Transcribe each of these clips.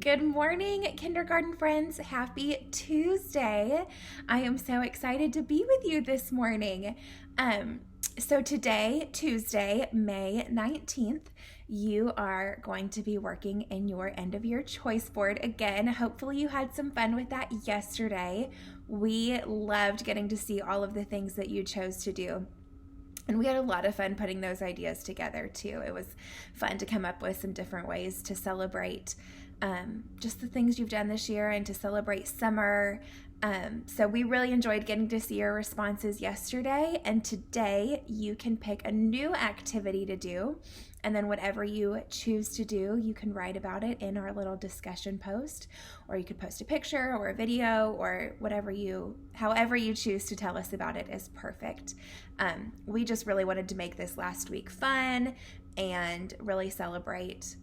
Good morning, kindergarten friends. Happy Tuesday. I am so excited to be with you this morning. So today, Tuesday, May 19th, you are going to be working in your end of year choice board again. Hopefully you had some fun with that yesterday. We loved getting to see all of the things that you chose to do. And we had a lot of fun putting those ideas together too. It was fun to come up with some different ways to celebrate just the things you've done this year and to celebrate summer. So we really enjoyed getting to see your responses yesterday. And today you can pick a new activity to do. And then whatever you choose to do, you can write about it in our little discussion post, or you could post a picture or a video or however you choose to tell us about it is perfect. We just really wanted to make this last week fun and really celebrate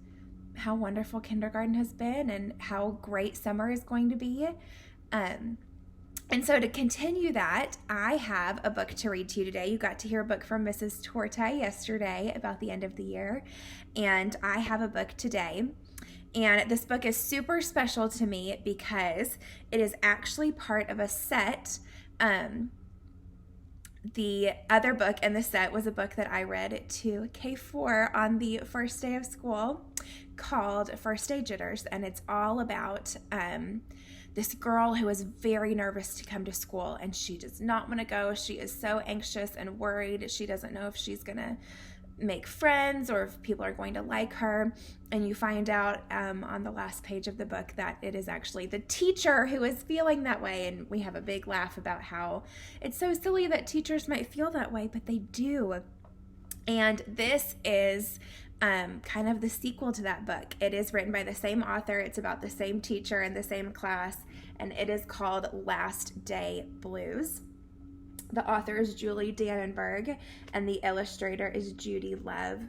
how wonderful kindergarten has been and how great summer is going to be. And so to continue that, I have a book to read to you today. You got to hear a book from Mrs. Tortai yesterday about the end of the year, and I have a book today. And this book is super special to me because it is actually part of a set. The other book in the set was a book that I read to K4 on the first day of school called First Day Jitters, and it's all about this girl who is very nervous to come to school, and she does not want to go. She is so anxious and worried. She doesn't know if she's going to make friends or if people are going to like her. And you find out on the last page of the book that it is actually the teacher who is feeling that way. And we have a big laugh about how it's so silly that teachers might feel that way, but they do. And this is kind of the sequel to that book. It is written by the same author. It's about the same teacher in the same class, and it is called Last Day Blues. The author is Julie Dannenberg, and the illustrator is Judy Love.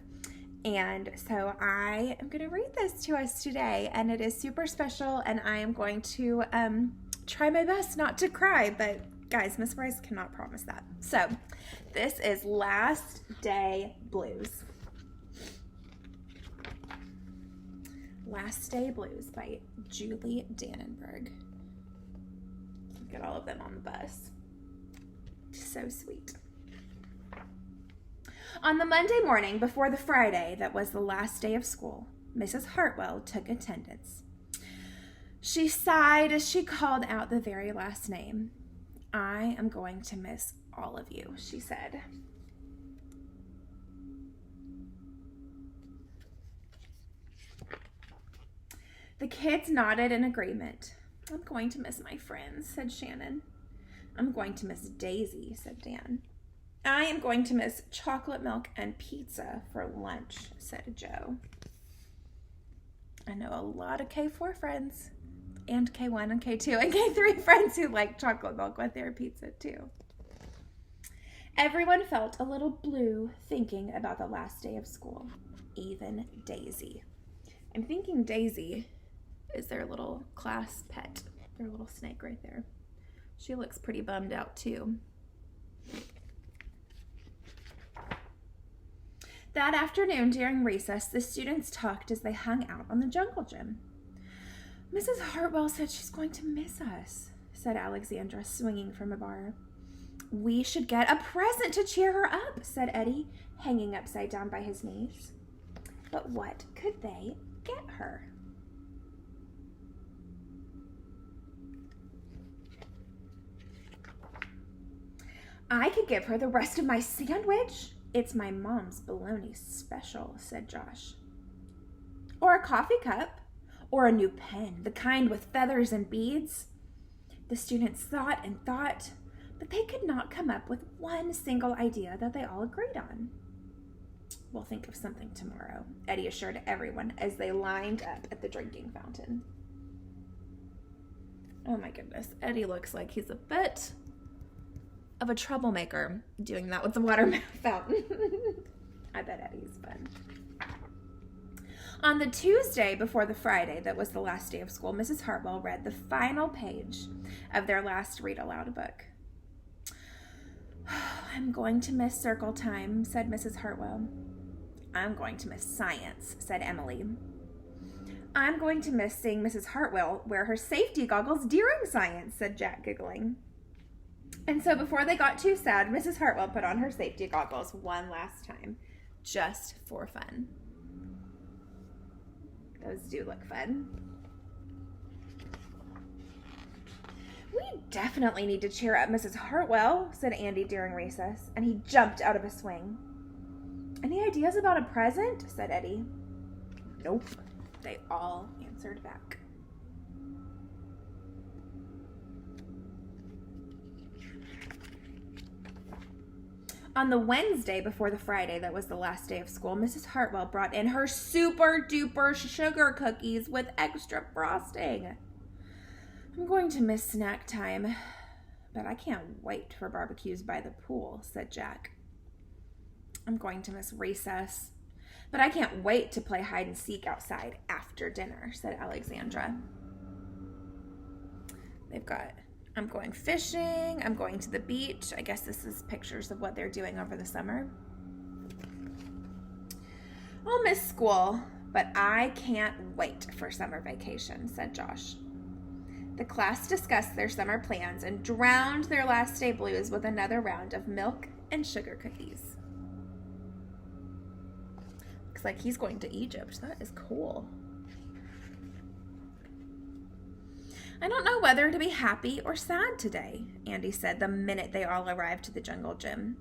And so I am going to read this to us today, and it is super special, and I am going to try my best not to cry, but guys, Miss Rice cannot promise that. So this is Last Day Blues. Last Day Blues by Julie Dannenberg. Look at all of them on the bus. So sweet. On the Monday morning before the Friday that was the last day of school, Mrs. Hartwell took attendance. She sighed as she called out the very last name. "I am going to miss all of you," she said. The kids nodded in agreement. "I'm going to miss my friends," said Shannon. "I'm going to miss Daisy," said Dan. "I am going to miss chocolate milk and pizza for lunch," said Joe. I know a lot of K4 friends and K1 and K2 and K3 friends who like chocolate milk with their pizza too. Everyone felt a little blue thinking about the last day of school, even Daisy. I'm thinking Daisy is their little class pet, their little snake right there. She looks pretty bummed out too. That afternoon during recess, the students talked as they hung out on the jungle gym. "Mrs. Hartwell said she's going to miss us," said Alexandra, swinging from a bar. "We should get a present to cheer her up," said Eddie, hanging upside down by his knees. But what could they get her? "I could give her the rest of my sandwich. It's my mom's bologna special," said Josh. "Or a coffee cup, or a new pen, the kind with feathers and beads." The students thought and thought, but they could not come up with one single idea that they all agreed on. "We'll think of something tomorrow," Eddie assured everyone as they lined up at the drinking fountain. Oh my goodness, Eddie looks like he's a bit of a troublemaker doing that with the water fountain. I bet Eddie's fun. On the Tuesday before the Friday that was the last day of school, Mrs. Hartwell read the final page of their last read-aloud book. "I'm going to miss circle time," said Mrs. Hartwell. "I'm going to miss science," said Emily. I'm going to miss seeing Mrs. Hartwell wear her safety goggles during science, said Jack, giggling. And so before they got too sad, Mrs. Hartwell put on her safety goggles one last time, just for fun. Those do look fun. We definitely need to cheer up Mrs. Hartwell, said Andy during recess, and he jumped out of a swing. Any ideas about a present? Said Eddie. Nope, they all answered back. On the Wednesday before the Friday that was the last day of school, Mrs. Hartwell brought in her super duper sugar cookies with extra frosting. I'm going to miss snack time, but I can't wait for barbecues by the pool, said Jack. I'm going to miss recess, but I can't wait to play hide and seek outside after dinner, said Alexandra. They've got, I'm going fishing, I'm going to the beach. I guess this is pictures of what they're doing over the summer. I'll miss school, but I can't wait for summer vacation, said Josh. The class discussed their summer plans and drowned their last day blues with another round of milk and sugar cookies. Looks like he's going to Egypt. That is cool. I don't know whether to be happy or sad today, Andy said the minute they all arrived to the jungle gym.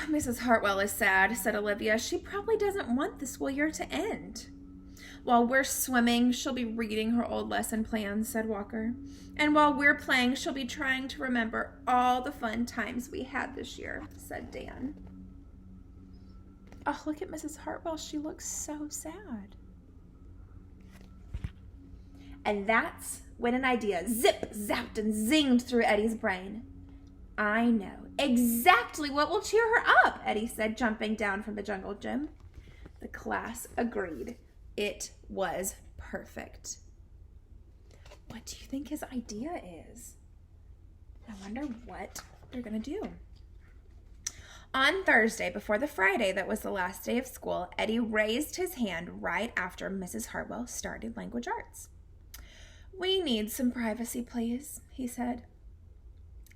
Mrs. Hartwell is sad, said Olivia. She probably doesn't want the school year to end. While we're swimming, she'll be reading her old lesson plans, said Walker. And while we're playing, she'll be trying to remember all the fun times we had this year, said Dan. Oh, look at Mrs. Hartwell. She looks so sad. And that's when an idea zip, zapped, and zinged through Eddie's brain. I know exactly what will cheer her up, Eddie said, jumping down from the jungle gym. The class agreed. It was perfect. What do you think his idea is? I wonder what they're going to do. On Thursday, before the Friday that was the last day of school, Eddie raised his hand right after Mrs. Hartwell started language arts. We need some privacy, please, he said.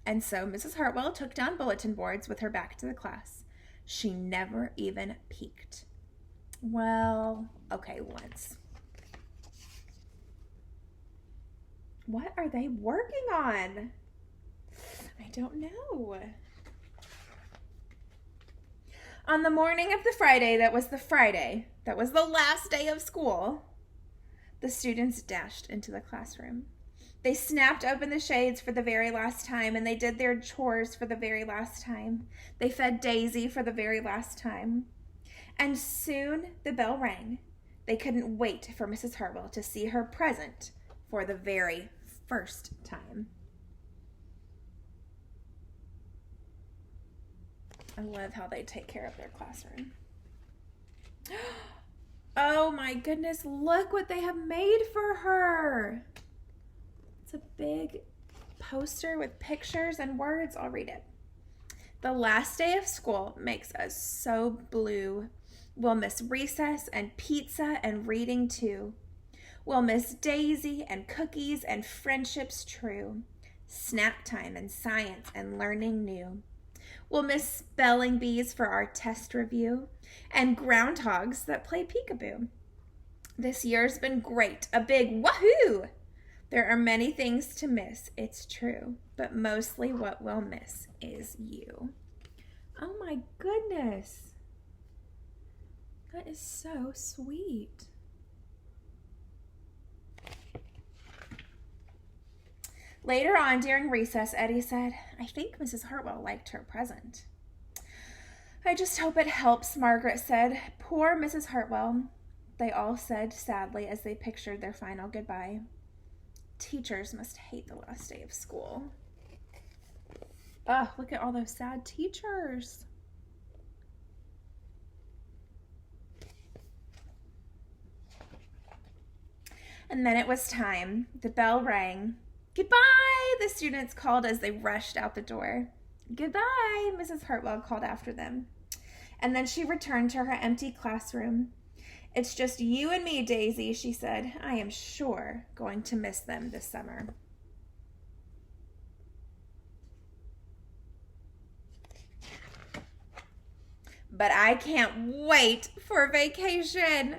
And so Mrs. Hartwell took down bulletin boards with her back to the class. She never even peeked. Well, okay, once. What are they working on? I don't know. On the morning of the Friday that was the last day of school, the students dashed into the classroom. They snapped open the shades for the very last time, and they did their chores for the very last time. They fed Daisy for the very last time. And soon the bell rang. They couldn't wait for Mrs. Hartwell to see her present for the very first time. I love how they take care of their classroom. Oh my goodness, look what they have made for her. It's a big poster with pictures and words. I'll read it. The last day of school makes us so blue. We'll miss recess and pizza and reading too. We'll miss Daisy and cookies and friendships true. Snack time and science and learning new. We'll miss spelling bees for our test review and groundhogs that play peekaboo. This year's been great, a big wahoo! There are many things to miss, it's true, but mostly what we'll miss is you. Oh my goodness. That is so sweet. Later on during recess, Eddie said, I think Mrs. Hartwell liked her present. I just hope it helps, Margaret said. Poor Mrs. Hartwell, they all said sadly as they pictured their final goodbye. Teachers must hate the last day of school. Oh, look at all those sad teachers. And then it was time. The bell rang. Goodbye, the students called as they rushed out the door. Goodbye, Mrs. Hartwell called after them. And then she returned to her empty classroom. It's just you and me, Daisy, she said. I am sure going to miss them this summer. But I can't wait for vacation.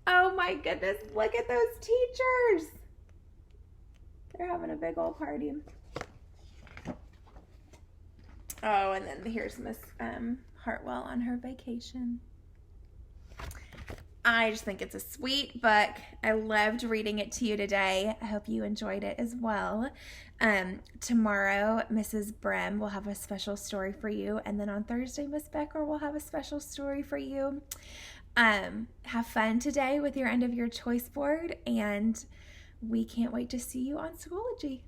Oh my goodness, look at those teachers. They're having a big old party. Oh, and then here's Miss Hartwell on her vacation. I just think it's a sweet book. I loved reading it to you today. I hope you enjoyed it as well. Tomorrow, Mrs. Brem will have a special story for you. And then on Thursday, Miss Becker will have a special story for you. Have fun today with your end of your choice board. And we can't wait to see you on Schoology.